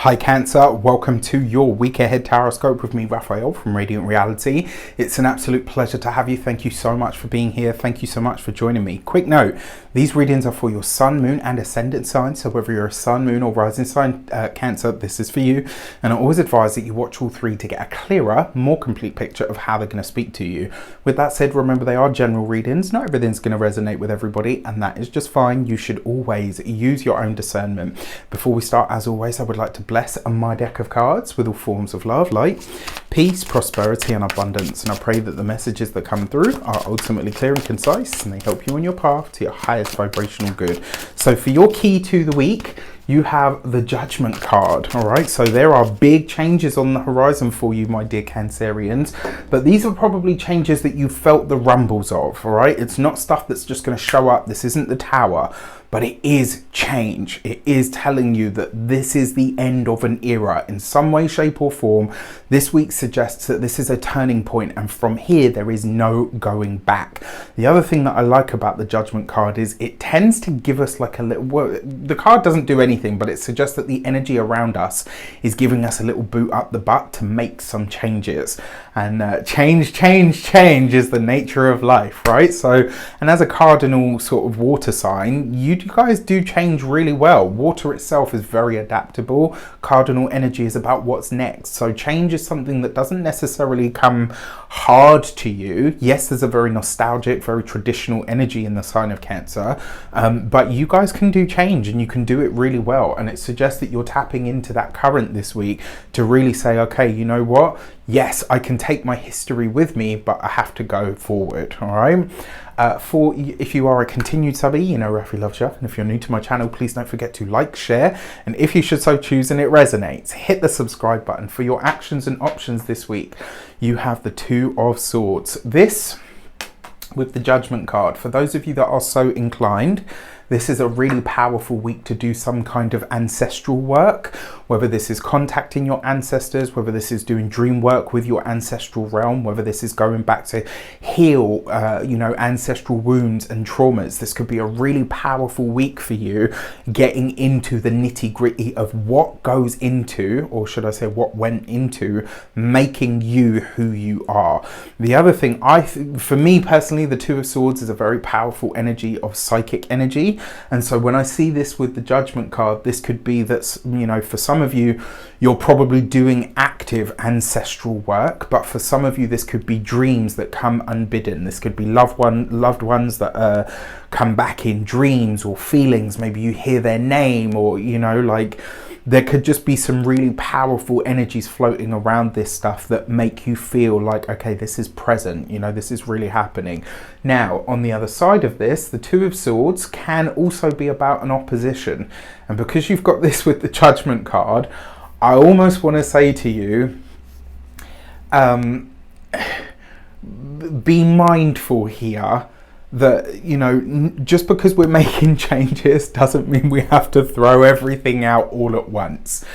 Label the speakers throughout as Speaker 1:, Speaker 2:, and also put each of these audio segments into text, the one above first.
Speaker 1: Hi Cancer, welcome to your week ahead tarot with me, Raphael from Radiant Reality. It's an absolute pleasure to have you. Thank you so much for being here. Thank you so much for joining me. Quick note, these readings are for your sun, moon and ascendant sign. So whether you're a sun, moon or rising sign Cancer, this is for you. And I always advise that you watch all three to get a clearer, more complete picture of how they're going to speak to you. With that said, remember they are general readings. Not everything's going to resonate with everybody, and that is just fine. You should always use your own discernment. Before we start, as always, I would like to bless my deck of cards with all forms of love, light, peace, prosperity and abundance, and I pray that the messages that come through are ultimately clear and concise and they help you on your path to your highest vibrational good. So for your key to the week, you have the Judgment card. All right, so there are big changes on the horizon for you, my dear Cancerians, but these are probably changes that you felt the rumbles of. All right, it's not stuff that's just going to show up. This isn't the Tower, but it is change. It is telling you that this is the end of an era in some way, shape or form. This week suggests that this is a turning point, and from here there is no going back. The other thing that I like about the Judgment card is it tends to give us like a little, well, the card doesn't do anything, but it suggests that the energy around us is giving us a little boot up the butt to make some changes. And change is the nature of life, right? So, and as a cardinal sort of water sign, you guys do change really well. Water itself is very adaptable. Cardinal energy is about what's next. So change is something that doesn't necessarily come hard to you. Yes, there's a very nostalgic, very traditional energy in the sign of Cancer, but you guys can do change and you can do it really well. And it suggests that you're tapping into that current this week to really say, okay, you know what? Yes, I can take my history with me, but I have to go forward, all right? If you are a continued subby, you know Rafi loves you. And if you're new to my channel, please don't forget to like, share, and if you should so choose and it resonates, hit the subscribe button. For your actions and options this week, you have the Two of Swords. This, with the Judgment card, for those of you that are so inclined, this is a really powerful week to do some kind of ancestral work, whether this is contacting your ancestors, whether this is doing dream work with your ancestral realm, whether this is going back to heal, ancestral wounds and traumas. This could be a really powerful week for you, getting into the nitty gritty of what goes into, or should I say what went into, making you who you are. The other thing, for me personally, the Two of Swords is a very powerful energy of psychic energy. And so when I see this with the Judgment card, this could be that, you know, for some of you, you're probably doing active ancestral work, but for some of you, this could be dreams that come unbidden. This could be loved ones that come back in dreams or feelings. Maybe you hear their name, or, you know, like, there could just be some really powerful energies floating around this stuff that make you feel like, okay, this is present, you know, this is really happening. Now, on the other side of this, the Two of Swords can also be about an opposition. And because you've got this with the Judgment card, I almost want to say to you, be mindful here that, you know, just because we're making changes doesn't mean we have to throw everything out all at once.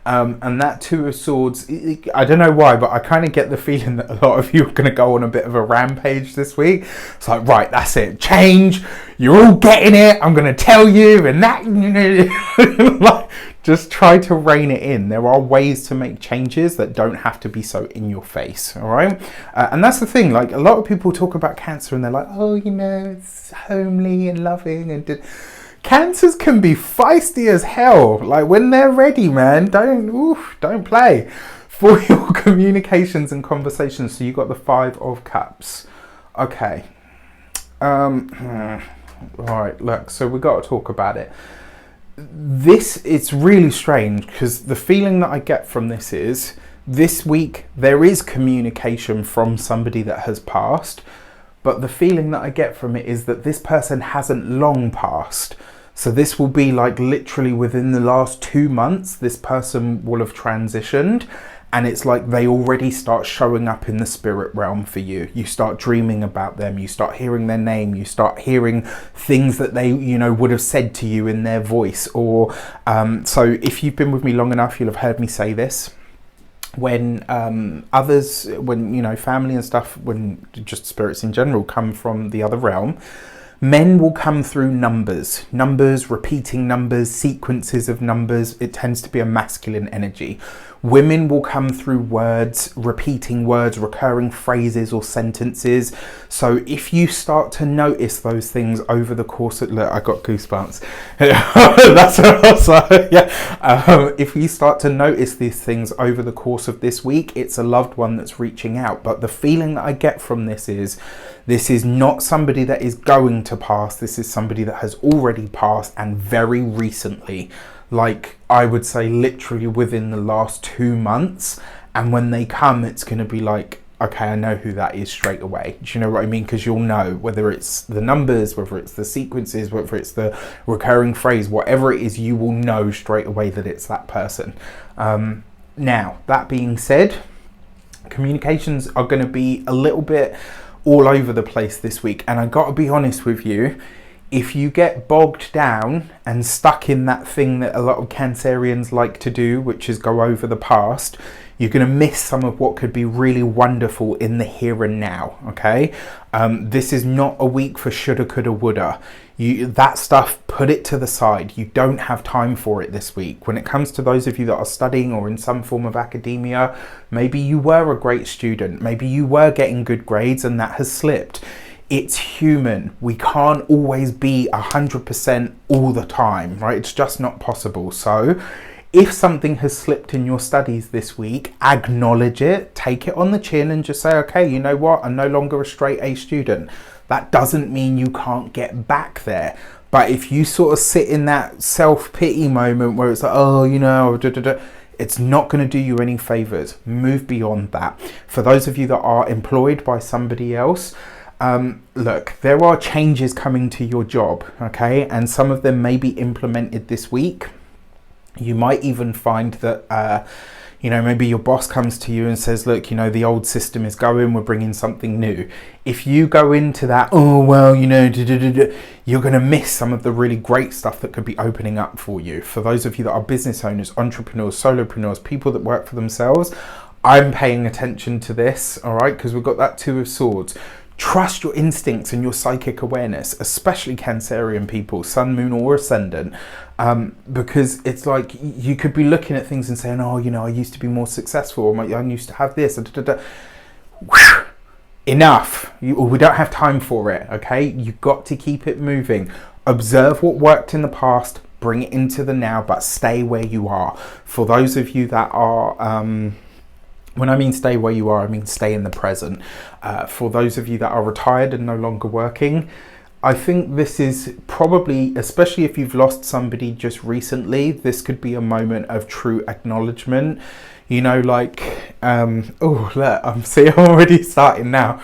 Speaker 1: And that Two of Swords, I don't know why, but I kind of get the feeling that a lot of you are going to go on a bit of a rampage this week. It's like, right, that's it, change, you're all getting it, I'm going to tell you, and that, you know, like, just try to rein it in. There are ways to make changes that don't have to be so in your face, all right? And that's the thing, like, a lot of people talk about Cancer and they're like, oh, you know, it's homely and loving, and Cancers can be feisty as hell. Like, when they're ready, man, don't play. For your communications and conversations, so you got the Five of Cups. Okay. All right, look, so we got to talk about it. It's really strange, because the feeling that I get from this is, this week there is communication from somebody that has passed, but the feeling that I get from it is that this person hasn't long passed. So this will be like literally within the last 2 months, this person will have transitioned, and it's like they already start showing up in the spirit realm for you. You start dreaming about them, you start hearing their name, you start hearing things that they, you know, would have said to you in their voice. Or so if you've been with me long enough, you'll have heard me say this. When when, you know, family and stuff, when just spirits in general come from the other realm, Men will come through numbers, repeating numbers, sequences of numbers. It tends to be a masculine energy. Women will come through words, repeating words, recurring phrases or sentences. So if you start to notice those things over the course of, look, I got goosebumps. That's also, yeah. If you start to notice these things over the course of this week, it's a loved one that's reaching out. But the feeling that I get from this is not somebody that is going to pass. This is somebody that has already passed, and very recently. Like, I would say literally within the last 2 months. And when they come, it's going to be like, okay, I know who that is straight away. Do you know what I mean? Because you'll know whether it's the numbers, whether it's the sequences, whether it's the recurring phrase, whatever it is, you will know straight away that it's that person. Now, that being said, communications are going to be a little bit all over the place this week. And I got to be honest with you, if you get bogged down and stuck in that thing that a lot of Cancerians like to do, which is go over the past, you're going to miss some of what could be really wonderful in the here and now, okay? This is not a week for shoulda, coulda, woulda. That stuff, put it to the side. You don't have time for it this week. When it comes to those of you that are studying or in some form of academia, maybe you were a great student, maybe you were getting good grades and that has slipped. It's human. We can't always be 100% all the time, right? It's just not possible. So if something has slipped in your studies this week, acknowledge it, take it on the chin and just say, okay, you know what? I'm no longer a straight A student. That doesn't mean you can't get back there. But if you sort of sit in that self-pity moment where it's like, oh, you know, it's not going to do you any favors. Move beyond that. For those of you that are employed by somebody else, look, there are changes coming to your job, okay? And some of them may be implemented this week. You might even find that, you know, maybe your boss comes to you and says, look, you know, the old system is going, we're bringing something new. If you go into that, oh, well, you know, you're going to miss some of the really great stuff that could be opening up for you. For those of you that are business owners, entrepreneurs, solopreneurs, people that work for themselves, I'm paying attention to this, all right? Because we've got that Two of Swords. Trust your instincts and your psychic awareness, especially Cancerian people, sun, moon or ascendant, because it's like you could be looking at things and saying, oh, you know, I used to be more successful, or I used to have this. Enough. We don't have time for it, okay? You've got to keep it moving. Observe what worked in the past, bring it into the now, but stay where you are. For those of you that are... when I mean stay where you are, I mean stay in the present. For those of you that are retired and no longer working, I think this is probably, especially if you've lost somebody just recently, this could be a moment of true acknowledgement. You know, like, oh, look, I'm already starting now.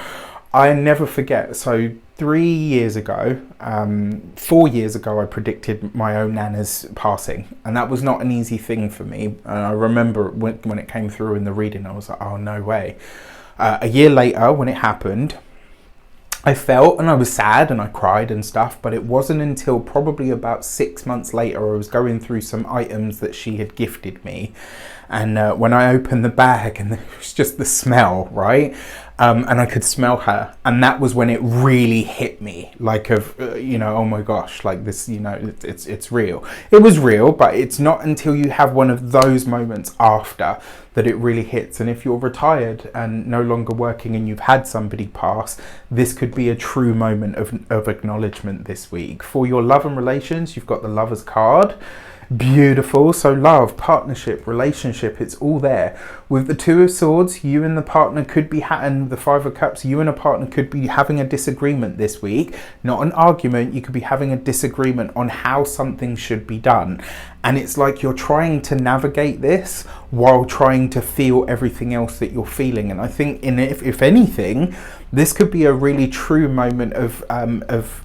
Speaker 1: I never forget. So 3 years ago, 4 years ago, I predicted my own Nana's passing. And that was not an easy thing for me. And I remember when it came through in the reading, I was like, oh, no way. A year later, when it happened, I felt and I was sad and I cried and stuff, but it wasn't until probably about 6 months later I was going through some items that she had gifted me. And when I opened the bag, and it was just the smell, right? And I could smell her. And that was when it really hit me, like you know, oh my gosh, like this, you know, it's real. It was real, but it's not until you have one of those moments after that it really hits. And if you're retired and no longer working and you've had somebody pass, this could be a true moment of acknowledgement this week. For your love and relations, you've got the Lover's card. Beautiful. So love, partnership, relationship, it's all there. With the Two of Swords, you and the partner could be, and the Five of Cups, you and a partner could be having a disagreement this week. Not an argument, you could be having a disagreement on how something should be done. And it's like you're trying to navigate this while trying to feel everything else that you're feeling. And I think, if anything, this could be a really true moment of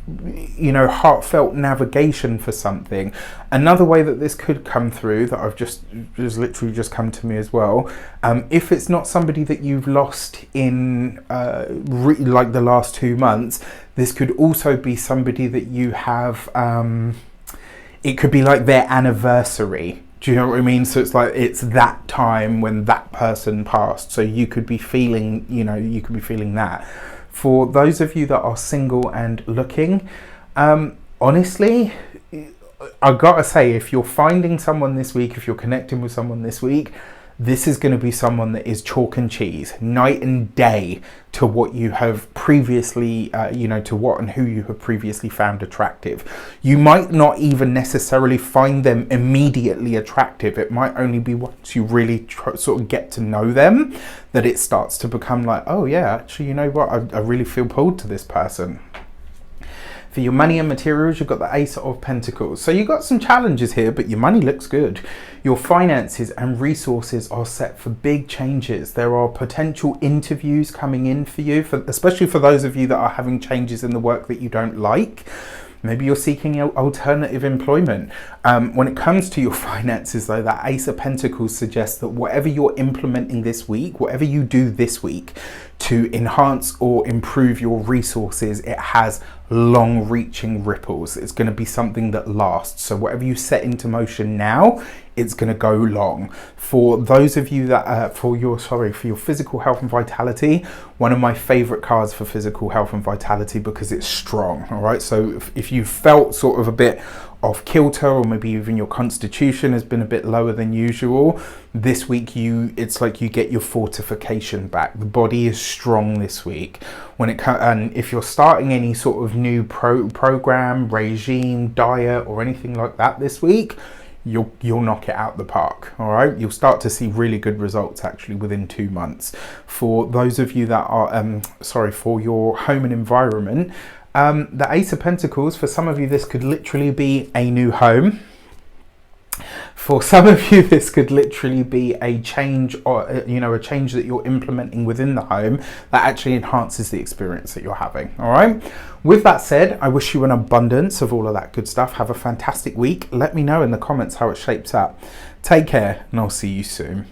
Speaker 1: you know, heartfelt navigation for something. Another way that this could come through, that I've just literally just come to me as well, if it's not somebody that you've lost in like the last 2 months, this could also be somebody that you have, it could be like their anniversary. Do you know what I mean? So it's like, it's that time when that person passed. So you could be feeling, you know, you could be feeling that. For those of you that are single and looking, Honestly, I gotta say, if you're finding someone this week, if you're connecting with someone this week, this is going to be someone that is chalk and cheese, night and day to what you have previously, to what and who you have previously found attractive. You might not even necessarily find them immediately attractive. It might only be once you really sort of get to know them that it starts to become like, oh yeah, actually, you know what, I really feel pulled to this person. For your money and materials, you've got the Ace of Pentacles. So you've got some challenges here, but your money looks good. Your finances and resources are set for big changes. There are potential interviews coming in for you, especially for those of you that are having changes in the work that you don't like. Maybe you're seeking alternative employment. When it comes to your finances though, that Ace of Pentacles suggests that whatever you're implementing this week, whatever you do this week to enhance or improve your resources, it has long-reaching ripples. It's going to be something that lasts. So whatever you set into motion now, it's going to go long. For those of you that for your physical health and vitality, one of my favorite cards for physical health and vitality because it's strong. All right, so if you felt sort of a bit off kilter, or maybe even your constitution has been a bit lower than usual, this week it's like you get your fortification back. The body is strong this week. And if you're starting any sort of new program, regime, diet, or anything like that this week, you'll knock it out the park. All right, you'll start to see really good results actually within 2 months. For those of you that are for your home and environment, the Ace of Pentacles, for some of you this could literally be a new home. For some of you this could literally be a change, or a change that you're implementing within the home that actually enhances the experience that you're having. All right, with that said, I wish you an abundance of all of that good stuff. Have a fantastic week. Let me know in the comments how it shapes up. Take care, and I'll see you soon.